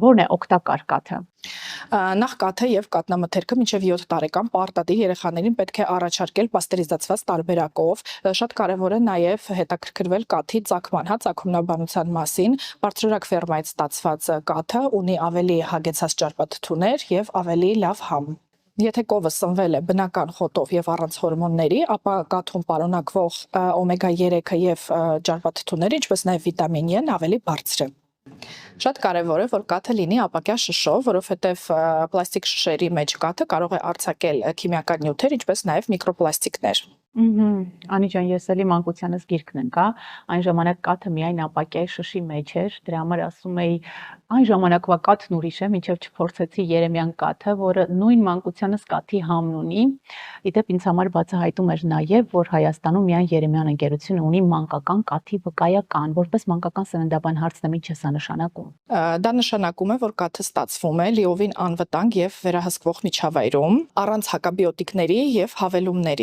Որն է օգտակար կաթը։ Նախ կաթը եւ կատնամթերքը մինչեւ 7 տարեկան պարտադիր երեխաներին պետք է առաջարկել պաստերիզացված տարբերակով։ Շատ կարեւոր է նաեւ հետաքրքրվել կաթի ծագման, ծագումնաբանության մասին։ Բարձրորակ ֆերմայից ստացված կաթը ունի ավելի հագեցած ճարպաթթուներ եւ ավելի լավ համ։ Եթե կովը սնվել է բնական խոտով եւ առանց հորմոնների, ապա կաթում պարունակվող օմեգա 3-ը եւ ճարպաթթուները, ինչպես նաեւ վիտամին E-ն ավելի բարձր է։ Շատ կարևոր է, որ կաթը լինի ապակյա շշով, որովհետև պլաստիկ շշերի մեջ կաթը կարող է արձակել քիմիական նյութեր, ինչպես նաև միկրոպլաստիկներ։ Անի ջան, ես էլի մանկությանս գիրքն ընկա, այն ժամանակ կաթը միայն ապակյայի շշի մեջ էր, դրա համար ասում էի, այն ժամանակվա կաթն ուրիշ է, մինչև չփորձեցի երեմյան կաթը, որը նույն մանկությանս կաթի համն ունի։ Իդեպ ինձ համար բացահայտում էր նաև, որ Հայաստանում միայն Երեմյան ընկերությունը ունի մանկական կաթի վկայական, որպես մանկական սննդաբան հարցնեմ, ինչ է սա նշանակում։ Դա նշանակում է, որ կաթը ստացվում է լիովին անվտանգ եւ վերահսկվող միջավայրում, առանց հակաբիոտիկների եւ հավելումների։